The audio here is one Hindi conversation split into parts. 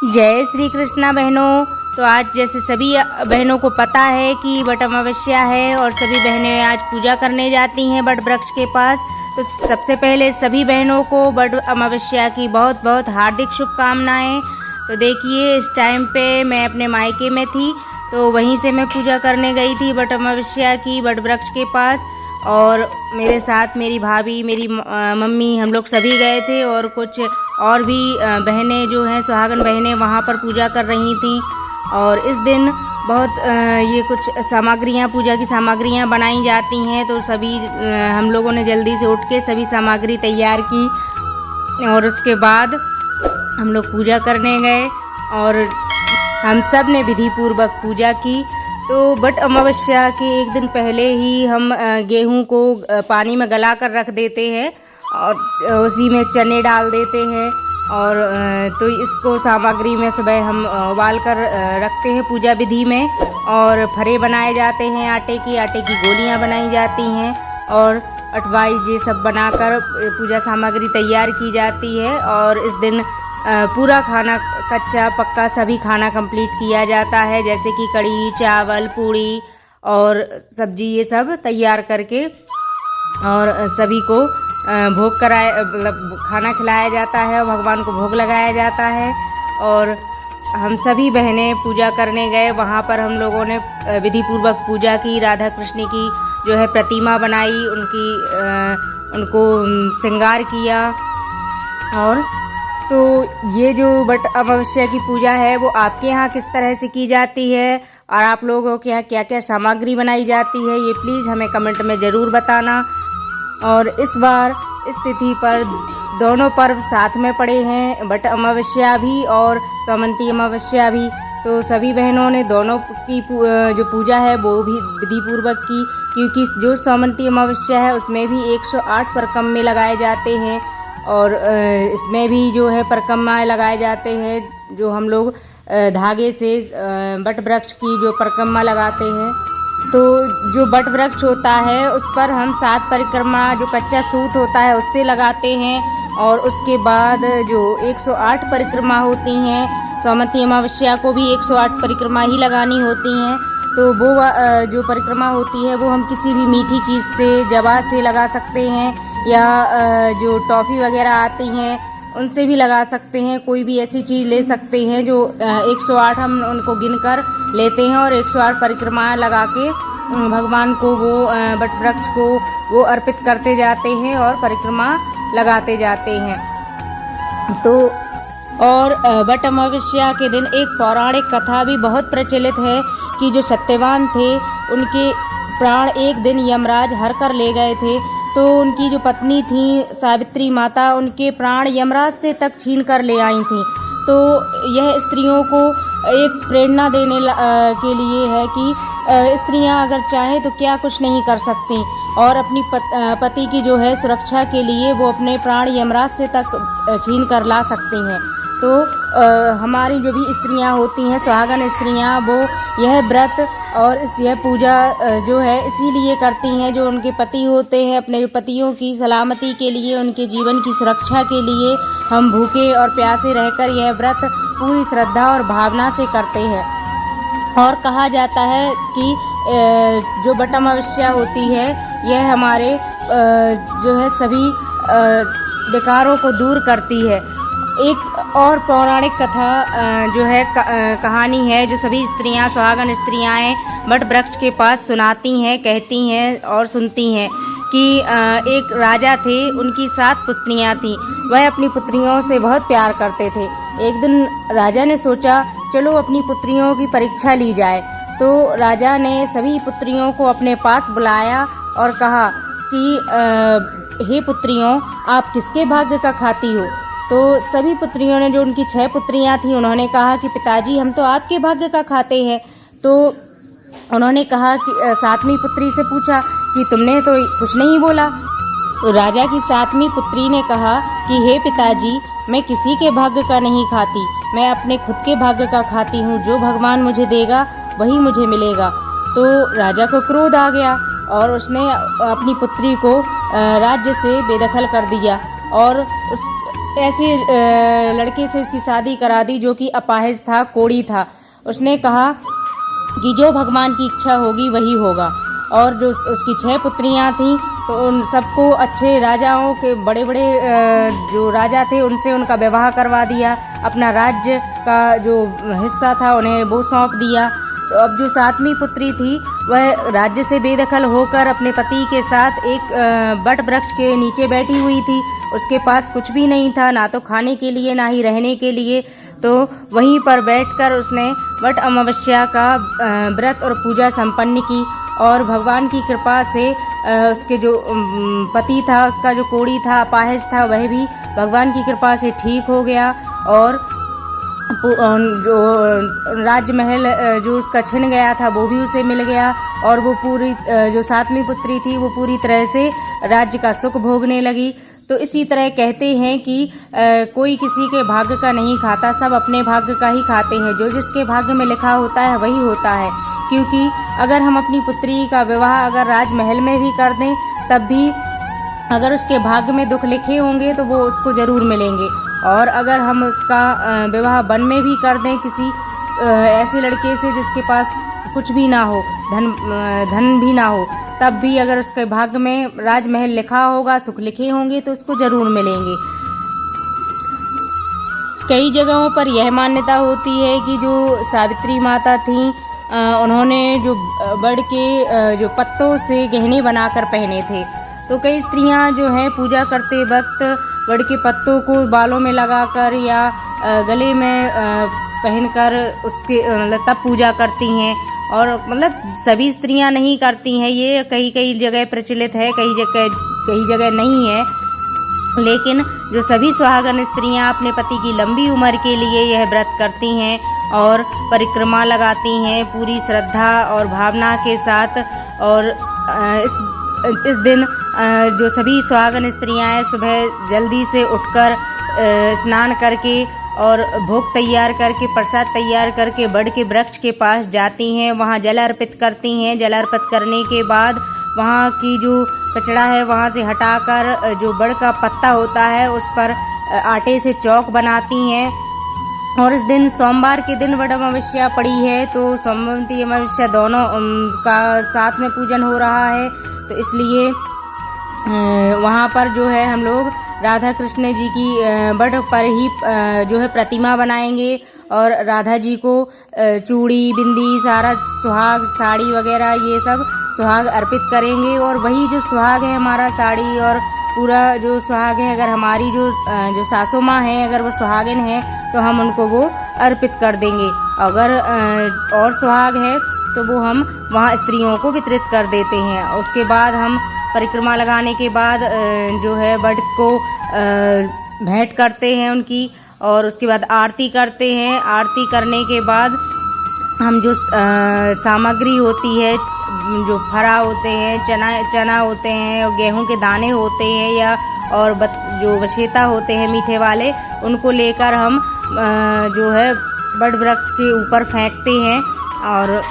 जय श्री कृष्णा बहनों। तो आज जैसे सभी बहनों को पता है कि वट अमावस्या है और सभी बहनें आज पूजा करने जाती हैं वट वृक्ष के पास। तो सबसे पहले सभी बहनों को वट अमावस्या की बहुत बहुत हार्दिक शुभकामनाएं। तो देखिए इस टाइम पे मैं अपने मायके में थी, तो वहीं से मैं पूजा करने गई थी वट अमावस्या की वट वृक्ष के पास। और मेरे साथ मेरी भाभी, मेरी मम्मी, हम लोग सभी गए थे और कुछ और भी बहनें जो हैं सुहागन बहनें वहाँ पर पूजा कर रही थीं। और इस दिन बहुत ये कुछ सामग्रियाँ, पूजा की सामग्रियाँ बनाई जाती हैं। तो सभी हम लोगों ने जल्दी से उठ के सभी सामग्री तैयार की और उसके बाद हम लोग पूजा करने गए और हम सब ने विधि पूर्वक पूजा की। तो वट अमावस्या के एक दिन पहले ही हम गेहूं को पानी में गला कर रख देते हैं और उसी में चने डाल देते हैं। और तो इसको सामग्री में सुबह हम उबाल कर रखते हैं पूजा विधि में। और फरे बनाए जाते हैं, आटे की गोलियां बनाई जाती हैं और अटवाई ये सब बनाकर पूजा सामग्री तैयार की जाती है। और इस दिन पूरा खाना कच्चा पक्का सभी खाना कंप्लीट किया जाता है, जैसे कि कढ़ी, चावल, पूड़ी और सब्जी, ये सब तैयार करके और सभी को भोग कराए, मतलब खाना खिलाया जाता है, भगवान को भोग लगाया जाता है। और हम सभी बहनें पूजा करने गए, वहाँ पर हम लोगों ने विधि पूर्वक पूजा की। राधा कृष्ण की जो है प्रतिमा बनाई, उनको श्रृंगार किया। और तो ये जो वट अमावस्या की पूजा है वो आपके यहाँ किस तरह से की जाती है और आप लोगों के यहाँ क्या क्या सामग्री बनाई जाती है, ये प्लीज़ हमें कमेंट में ज़रूर बताना। और इस बार इस तिथि पर दोनों पर्व साथ में पड़े हैं, वट अमावस्या भी और सौमंती अमावस्या भी। तो सभी बहनों ने दोनों की जो पूजा है वो भी विधि पूर्वक की, क्योंकि जो सौमंती अमावस्या है उसमें भी 108 परकम्मे लगाए जाते हैं और इसमें भी जो है परकम्मा लगाए जाते हैं, जो हम लोग धागे से वट वृक्ष की जो परकम्मा लगाते हैं। तो जो वट वृक्ष होता है उस पर हम 7 परिक्रमा, जो कच्चा सूत होता है उससे लगाते हैं। और उसके बाद जो 108 परिक्रमा होती हैं, सौमंती अमावस्या को भी 108 परिक्रमा ही लगानी होती हैं। तो वो जो परिक्रमा होती है वो हम किसी भी मीठी चीज़ से, जवा से लगा सकते हैं या जो टॉफ़ी वगैरह आती हैं उनसे भी लगा सकते हैं। कोई भी ऐसी चीज़ ले सकते हैं जो 108 हम उनको गिनकर लेते हैं और 108 परिक्रमा लगा के भगवान को, वो वट वृक्ष को वो अर्पित करते जाते हैं और परिक्रमा लगाते जाते हैं। तो और वट अमावस्या के दिन एक पौराणिक कथा भी बहुत प्रचलित है कि जो सत्यवान थे उनके प्राण एक दिन यमराज हर कर ले गए थे। तो उनकी जो पत्नी थी सावित्री माता, उनके प्राण यमराज से तक छीन कर ले आई थी। तो यह स्त्रियों को एक प्रेरणा देने के लिए है कि स्त्रियां अगर चाहें तो क्या कुछ नहीं कर सकती और अपनी पति की जो है सुरक्षा के लिए वो अपने प्राण यमराज से तक छीन कर ला सकती हैं। तो हमारी जो भी स्त्रियां होती हैं, सुहागन स्त्रियां, वो यह व्रत और यह पूजा जो है इसीलिए करती हैं, जो उनके पति होते हैं, अपने पतियों की सलामती के लिए, उनके जीवन की सुरक्षा के लिए हम भूखे और प्यासे रहकर यह व्रत पूरी श्रद्धा और भावना से करते हैं। और कहा जाता है कि जो वट अमावस्या होती है यह हमारे जो है सभी विकारों को दूर करती है। एक और पौराणिक कथा जो है कहानी है जो सभी स्त्रियां, सुहागन स्त्रियां वट वृक्ष के पास सुनाती हैं, कहती हैं और सुनती हैं कि एक राजा थे, उनकी 7 पुत्रियां थीं। वह अपनी पुत्रियों से बहुत प्यार करते थे। एक दिन राजा ने सोचा चलो अपनी पुत्रियों की परीक्षा ली जाए। तो राजा ने सभी पुत्रियों को अपने पास बुलाया और कहा कि हे पुत्रियों, आप किसके भाग्य का खाती हो? तो सभी पुत्रियों ने, जो उनकी 6 पुत्रियां थीं, उन्होंने कहा कि पिताजी हम तो आपके भाग्य का खाते हैं। तो उन्होंने कहा कि 7वीं पुत्री से पूछा कि तुमने तो कुछ नहीं बोला। तो राजा की 7वीं पुत्री ने कहा कि हे पिताजी, मैं किसी के भाग्य का नहीं खाती, मैं अपने खुद के भाग्य का खाती हूँ। जो भगवान मुझे देगा वही मुझे मिलेगा। तो राजा को क्रोध आ गया और उसने अपनी पुत्री को राज्य से बेदखल कर दिया और ऐसे लड़के से उसकी शादी करा दी जो कि अपाहिज था, कोढ़ी था। उसने कहा कि जो भगवान की इच्छा होगी वही होगा। और जो उसकी 6 पुत्रियां थीं तो उन सबको अच्छे राजाओं के बड़े बड़े जो राजा थे उनसे उनका विवाह करवा दिया। अपना राज्य का जो हिस्सा था उन्हें वो सौंप दिया। तो अब जो 7वीं पुत्री थी वह राज्य से बेदखल होकर अपने पति के साथ एक बट वृक्ष के नीचे बैठी हुई थी। उसके पास कुछ भी नहीं था, ना तो खाने के लिए ना ही रहने के लिए। तो वहीं पर बैठकर उसने वट अमावस्या का व्रत और पूजा संपन्न की और भगवान की कृपा से उसके जो पति था, उसका जो कोढ़ी था, अपाहिज था, वह भी भगवान की कृपा से ठीक हो गया। और जो राजमहल जो उसका छिन गया था वो भी उसे मिल गया। और वो पूरी जो 7वीं पुत्री थी वो पूरी तरह से राज्य का सुख भोगने लगी। तो इसी तरह कहते हैं कि कोई किसी के भाग्य का नहीं खाता, सब अपने भाग्य का ही खाते हैं। जो जिसके भाग्य में लिखा होता है वही होता है। क्योंकि अगर हम अपनी पुत्री का विवाह अगर राजमहल में भी कर दें तब भी अगर उसके भाग्य में दुख लिखे होंगे तो वो उसको ज़रूर मिलेंगे। और अगर हम उसका विवाह वन में भी कर दें किसी ऐसे लड़के से जिसके पास कुछ भी ना हो, धन भी ना हो, तब भी अगर उसके भाग्य में राजमहल लिखा होगा, सुख लिखे होंगे तो उसको ज़रूर मिलेंगे। कई जगहों पर यह मान्यता होती है कि जो सावित्री माता थीं उन्होंने जो बड़ के जो पत्तों से गहने बनाकर पहने थे। तो कई स्त्रियां जो हैं पूजा करते वक्त बड़ के पत्तों को बालों में लगाकर या गले में पहनकर उसके तब पूजा करती हैं। और मतलब सभी स्त्रियां नहीं करती हैं, ये कई जगह प्रचलित है, कई जगह नहीं है। लेकिन जो सभी सुहागन स्त्रियां अपने पति की लंबी उम्र के लिए यह व्रत करती हैं और परिक्रमा लगाती हैं पूरी श्रद्धा और भावना के साथ। और इस दिन जो सभी सुहागन स्त्रियां हैं सुबह जल्दी से उठकर स्नान करके और भोग तैयार करके, प्रसाद तैयार करके बड़ के वृक्ष के पास जाती हैं, वहाँ जल अर्पित करती हैं। जल अर्पित करने के बाद वहाँ की जो कचड़ा है वहाँ से हटाकर जो बड़ का पत्ता होता है उस पर आटे से चौक बनाती हैं। और इस दिन सोमवार के दिन वट अमावस्या पड़ी है तो सोमवती अमावस्या दोनों का साथ में पूजन हो रहा है। तो इसलिए वहाँ पर जो है हम लोग राधा कृष्ण जी की बट पर ही जो है प्रतिमा बनाएंगे और राधा जी को चूड़ी, बिंदी, सारा सुहाग, साड़ी वगैरह ये सब सुहाग अर्पित करेंगे। और वही जो सुहाग है हमारा साड़ी और पूरा जो सुहाग है, अगर हमारी जो सासू माँ हैं अगर वो सुहागिन हैं तो हम उनको वो अर्पित कर देंगे। अगर और सुहाग है तो वो हम वहाँ स्त्रियों को वितरित कर देते हैं। उसके बाद हम परिक्रमा लगाने के बाद जो है बट को भेंट करते हैं उनकी, और उसके बाद आरती करते हैं। आरती करने के बाद हम जो सामग्री होती है, जो फरा होते हैं, चना होते हैं, गेहूं के दाने होते हैं या और जो वशेता होते हैं मीठे वाले, उनको लेकर हम जो है बट वृक्ष के ऊपर फेंकते हैं। और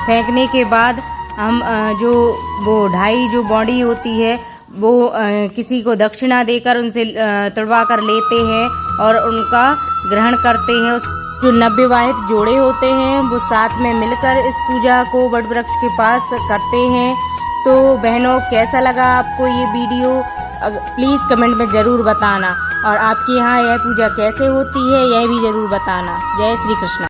फेंकने के बाद हम जो वो ढाई जो बॉडी होती है वो किसी को दक्षिणा देकर उनसे तुड़वा कर लेते हैं और उनका ग्रहण करते हैं। जो नवविवाहित जोड़े होते हैं वो साथ में मिलकर इस पूजा को वट वृक्ष के पास करते हैं। तो बहनों, कैसा लगा आपको ये वीडियो? प्लीज़ कमेंट में ज़रूर बताना, और आपके यहाँ यह पूजा कैसे होती है यह भी ज़रूर बताना। जय श्री कृष्ण।